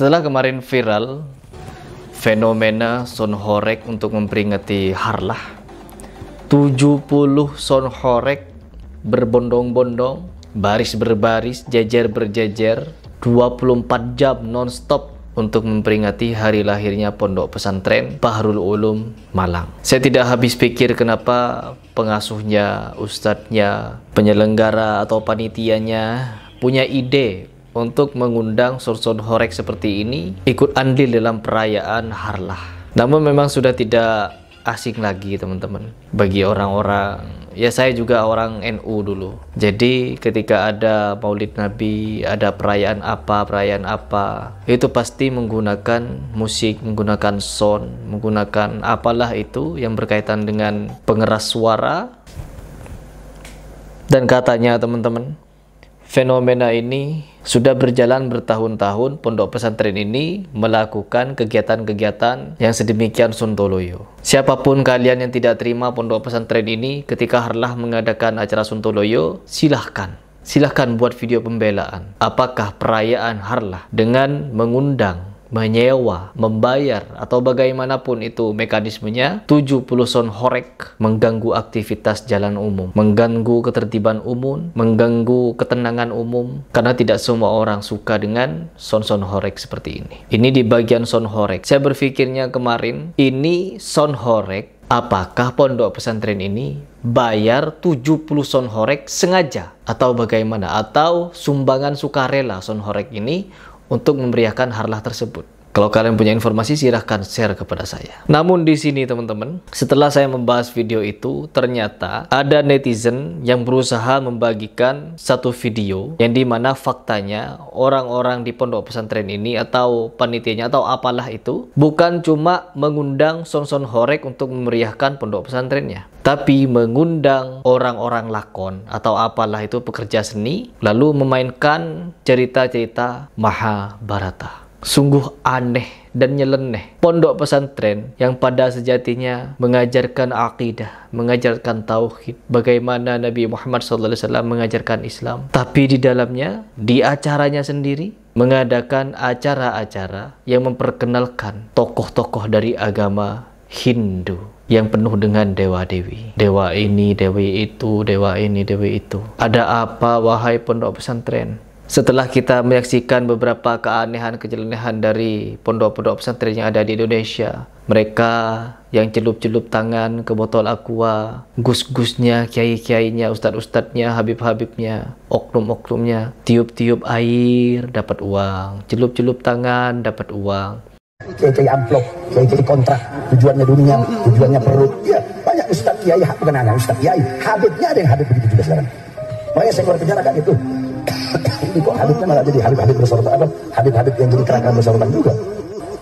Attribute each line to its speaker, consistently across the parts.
Speaker 1: Setelah kemarin viral fenomena sound horeg untuk memperingati Harlah, 70 sound horeg berbondong-bondong, baris berbaris, jejer berjejer, 24 jam non-stop untuk memperingati hari lahirnya Pondok Pesantren Bahrul Ulum Malang. Saya tidak habis pikir kenapa pengasuhnya, ustadznya, penyelenggara atau panitianya punya ide untuk mengundang sound horeg seperti ini ikut andil dalam perayaan Harlah. Namun memang sudah tidak asing lagi teman-teman bagi orang-orang, ya saya juga orang NU dulu. Jadi ketika ada Maulid Nabi, ada perayaan apa, itu pasti menggunakan musik, menggunakan sound, menggunakan apalah itu yang berkaitan dengan pengeras suara. Dan katanya teman-teman, fenomena ini sudah berjalan bertahun-tahun. Pondok pesantren ini melakukan kegiatan-kegiatan yang sedemikian sontoloyo. Siapapun kalian yang tidak terima pondok pesantren ini ketika Harlah mengadakan acara sontoloyo, silahkan buat video pembelaan. Apakah perayaan Harlah dengan mengundang, menyewa, membayar, atau bagaimanapun itu mekanismenya, 70 sound horeg mengganggu aktivitas jalan umum, mengganggu ketertiban umum, mengganggu ketenangan umum, karena tidak semua orang suka dengan sound horeg seperti ini. Ini di bagian sound horeg. Saya berpikirnya kemarin, ini sound horeg, apakah pondok pesantren ini bayar 70 sound horeg sengaja atau bagaimana, atau sumbangan sukarela sound horeg ini untuk memeriahkan Harlah tersebut? Kalau kalian punya informasi, silahkan share kepada saya. Namun di sini teman-teman, setelah saya membahas video itu, ternyata ada netizen yang berusaha membagikan satu video yang dimana faktanya orang-orang di pondok pesantren ini atau panitianya atau apalah itu bukan cuma mengundang sound horeg untuk memeriahkan pondok pesantrennya, tapi mengundang orang-orang lakon atau apalah itu pekerja seni, lalu memainkan cerita-cerita Mahabharata. Sungguh aneh dan nyeleneh. Pondok pesantren yang pada sejatinya mengajarkan akidah, mengajarkan tauhid, bagaimana Nabi Muhammad SAW mengajarkan Islam, tapi di dalamnya, di acaranya sendiri, mengadakan acara-acara yang memperkenalkan tokoh-tokoh dari agama Hindu yang penuh dengan dewa-dewi. Dewa ini, dewi itu, dewa ini, dewi itu. Ada apa wahai pondok pesantren? Setelah kita menyaksikan beberapa keanehan, kejelenehan dari pondok-pondok pesantren yang ada di Indonesia, mereka yang celup-celup tangan ke botol aqua, gus-gusnya, kiai-kiainya, ustadz-ustadznya, habib-habibnya, oknum-oknumnya, tiup-tiup air dapat uang, celup-celup tangan dapat uang.
Speaker 2: Kiai amplop, kiai kontrak, tujuannya dunia, tujuannya perut. Ya, banyak ustadz kiai, bukan anak ustadz kiai, habibnya ada yang habib begitu juga sekarang. Makanya saya keluar penjara kan itu. Ini kok habibnya malah jadi habib bersorban, apa? Habib yang jadi kerangka bersorban juga.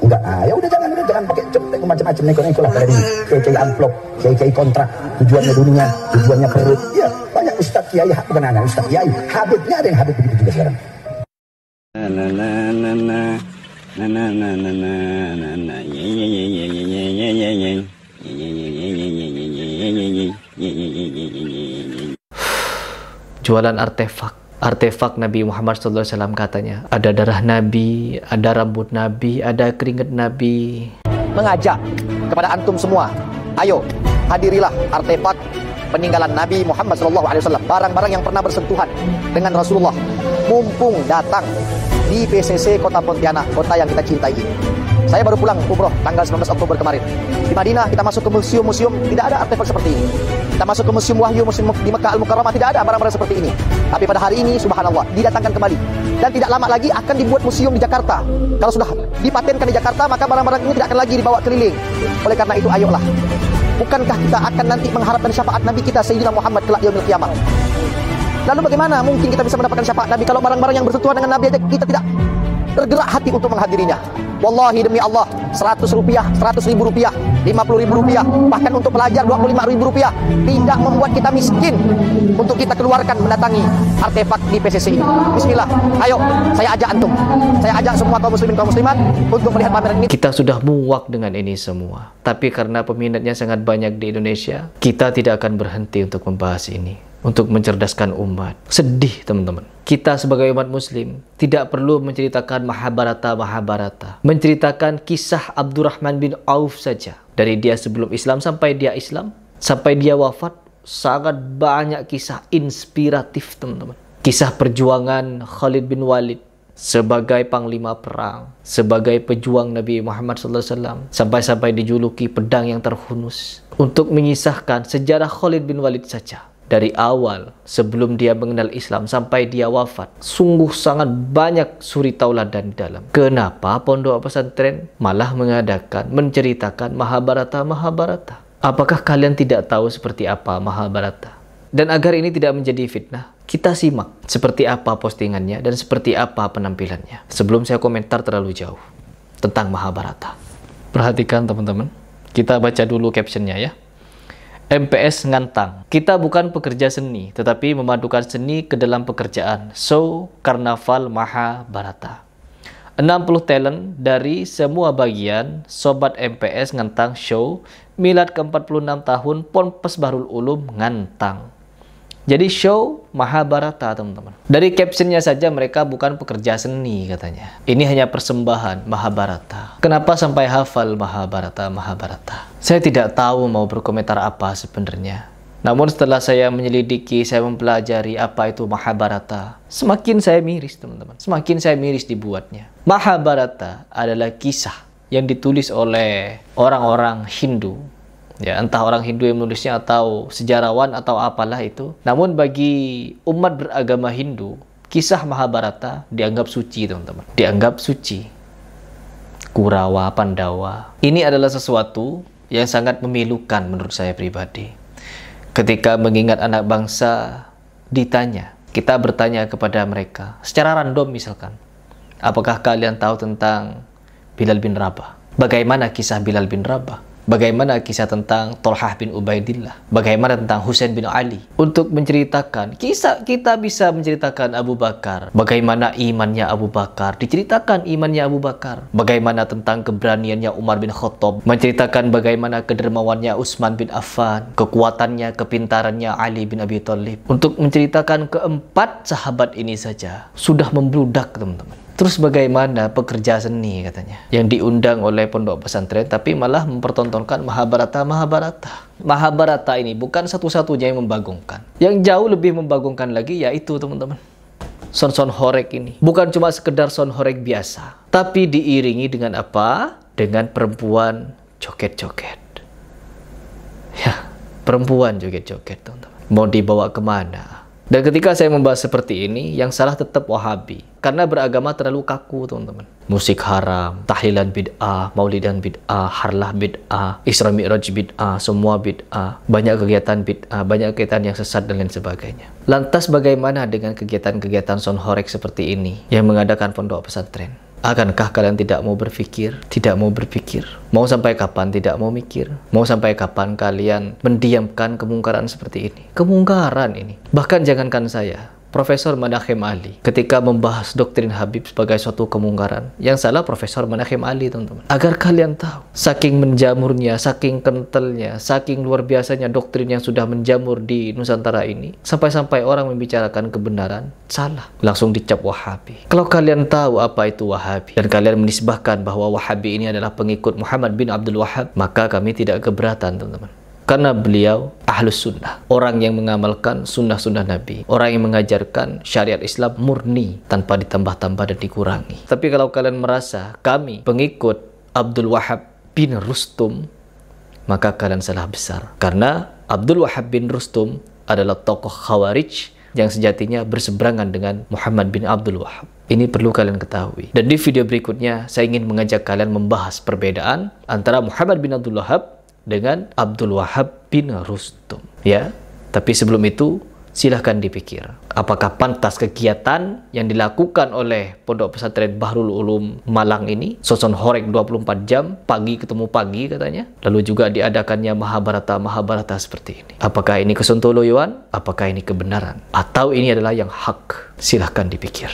Speaker 2: Enggak, ya udah jangan pakai cepet macam-macam neko-neko lah kayak ini. Kiai amplop, kiai kontrak, tujuannya dunia, tujuannya perut. Ya, banyak ustadz kiai, bukan anak ustadz kiai, habibnya ada yang habib begitu juga sekarang.
Speaker 1: Jualan artefak Nabi Muhammad SAW katanya. Ada darah Nabi, ada rambut Nabi, ada keringat Nabi.
Speaker 3: Mengajak kepada antum semua, ayo hadirilah artefak peninggalan Nabi Muhammad SAW, barang-barang yang pernah bersentuhan dengan Rasulullah, mumpung datang di PCC Kota Pontianak, kota yang kita cintai ini. Saya baru pulang umroh tanggal 19 Oktober kemarin. Di Madinah kita masuk ke museum-museum, tidak ada artefak seperti ini. Kita masuk ke museum Wahyu, museum di Mekah Al-Mukarramah, tidak ada barang-barang seperti ini. Tapi pada hari ini, subhanallah, didatangkan kembali. Dan tidak lama lagi akan dibuat museum di Jakarta. Kalau sudah dipatenkan di Jakarta, maka barang-barang ini tidak akan lagi dibawa keliling. Oleh karena itu, ayolah. Bukankah kita akan nanti mengharapkan syafaat Nabi kita, Sayyidina Muhammad, kelak yaumil qiyamah? Lalu bagaimana mungkin kita bisa mendapatkan syafaat Nabi kalau barang-barang yang bersentuhan dengan Nabi aja kita tidak tergerak hati untuk menghadirinya? Wallahi demi Allah, 100 rupiah, 100 ribu rupiah, 50 ribu rupiah, bahkan untuk pelajar 25 ribu rupiah tidak membuat kita miskin untuk kita keluarkan mendatangi artefak di PCC ini. Bismillah, ayo saya ajak antum, saya ajak semua kaum muslimin, kaum muslimat untuk melihat pameran ini.
Speaker 1: Kita sudah muak dengan ini semua, tapi karena peminatnya sangat banyak di Indonesia, kita tidak akan berhenti untuk membahas ini, untuk mencerdaskan umat. Sedih teman-teman, Kita sebagai umat muslim tidak perlu menceritakan Mahabharata, menceritakan kisah Abdurrahman bin Auf saja. Dari dia sebelum Islam sampai dia Islam, sampai dia wafat, sangat banyak kisah inspiratif, teman-teman. Kisah perjuangan Khalid bin Walid sebagai panglima perang, sebagai pejuang Nabi Muhammad SAW, sampai-sampai dijuluki pedang yang terhunus, untuk mengisahkan sejarah Khalid bin Walid saja. Dari awal, sebelum dia mengenal Islam sampai dia wafat, sungguh sangat banyak suri tauladan di dalam. Kenapa pondok pesantren malah mengadakan, menceritakan Mahabharata? Apakah kalian tidak tahu seperti apa Mahabharata? Dan agar ini tidak menjadi fitnah, kita simak seperti apa postingannya dan seperti apa penampilannya. Sebelum saya komentar terlalu jauh tentang Mahabharata. Perhatikan teman-teman, kita baca dulu captionnya ya. MPS ngantang. Kita bukan pekerja seni, tetapi memadukan seni ke dalam pekerjaan. So, Karnaval Mahabharata. 60 talent dari semua bagian Sobat MPS ngantang show milad ke-46 tahun Ponpes Bahrul Ulum ngantang. Jadi show Mahabharata, teman-teman. Dari captionnya saja mereka bukan pekerja seni katanya. Ini hanya persembahan Mahabharata. Kenapa sampai hafal Mahabharata? Saya tidak tahu mau berkomentar apa sebenarnya. Namun setelah saya menyelidiki, saya mempelajari apa itu Mahabharata, semakin saya miris, teman-teman. Semakin saya miris dibuatnya. Mahabharata adalah kisah yang ditulis oleh orang-orang Hindu. Ya, entah orang Hindu yang menulisnya atau sejarawan atau apalah itu. Namun bagi umat beragama Hindu, kisah Mahabharata dianggap suci, teman-teman. Dianggap suci. Kurawa, Pandawa. Ini adalah sesuatu yang sangat memilukan menurut saya pribadi. Ketika mengingat anak bangsa ditanya, kita bertanya kepada mereka secara random misalkan, apakah kalian tahu tentang Bilal bin Rabah? Bagaimana kisah Bilal bin Rabah? Bagaimana kisah tentang Tolhah bin Ubaidillah? Bagaimana tentang Husain bin Ali? Untuk menceritakan kisah, kita bisa menceritakan Abu Bakar. Bagaimana imannya Abu Bakar? Diceritakan imannya Abu Bakar. Bagaimana tentang keberaniannya Umar bin Khattab? Menceritakan bagaimana kedermawannya Utsman bin Affan, kekuatannya, kepintarannya Ali bin Abi Thalib. Untuk menceritakan keempat sahabat ini saja sudah membludak, teman-teman. Terus bagaimana pekerja seni katanya yang diundang oleh pondok pesantren tapi malah mempertontonkan Mahabharata. Mahabharata ini bukan satu-satunya yang membagongkan. Yang jauh lebih membagongkan lagi yaitu, teman-teman, son horeg ini. Bukan cuma sekedar son horeg biasa, tapi diiringi dengan apa? Dengan perempuan joget-joget. Ya, perempuan joget-joget, teman-teman. Mau dibawa kemana? Dan ketika saya membahas seperti ini, yang salah tetap Wahabi. Karena beragama terlalu kaku, teman-teman. Musik haram, tahlilan bid'ah, maulidan bid'ah, harlah bid'ah, Isra Mi'raj bid'ah, semua bid'ah. Banyak kegiatan bid'ah, banyak kegiatan yang sesat dan lain sebagainya. Lantas bagaimana dengan kegiatan-kegiatan son horeg seperti ini yang mengadakan pondok pesantren? Akankah kalian tidak mau berpikir? Tidak mau berpikir? Mau sampai kapan tidak mau mikir? Mau sampai kapan kalian mendiamkan kemungkaran seperti ini? Kemungkaran ini. Bahkan jangankan saya, Profesor Menachem Ali ketika membahas doktrin Habib sebagai suatu kemungkaran. Yang salah Profesor Menachem Ali, teman-teman. Agar kalian tahu, saking menjamurnya, saking kentalnya, saking luar biasanya doktrin yang sudah menjamur di Nusantara ini, sampai-sampai orang membicarakan kebenaran salah, langsung dicap Wahabi. Kalau kalian tahu apa itu Wahabi dan kalian menisbahkan bahwa Wahabi ini adalah pengikut Muhammad bin Abdul Wahhab, maka kami tidak keberatan, teman-teman. Karena beliau ahlus sunnah, orang yang mengamalkan sunnah-sunnah Nabi, orang yang mengajarkan syariat Islam murni tanpa ditambah-tambah dan dikurangi. Tapi kalau kalian merasa kami pengikut Abdul Wahhab bin Rustum, maka kalian salah besar. Karena Abdul Wahhab bin Rustum adalah tokoh Khawarij yang sejatinya berseberangan dengan Muhammad bin Abdul Wahhab. Ini perlu kalian ketahui. Dan di video berikutnya saya ingin mengajak kalian membahas perbedaan antara Muhammad bin Abdul Wahhab dengan Abdul Wahhab bin Rustum, ya. Tapi sebelum itu silahkan dipikir, apakah pantas kegiatan yang dilakukan oleh Pondok Pesantren Bahrul Ulum Malang ini, son horeg 24 jam, pagi ketemu pagi katanya, lalu juga diadakannya Mahabharata seperti ini. Apakah ini kesontoloyoan? Apakah ini kebenaran? Atau ini adalah yang hak? Silahkan dipikir.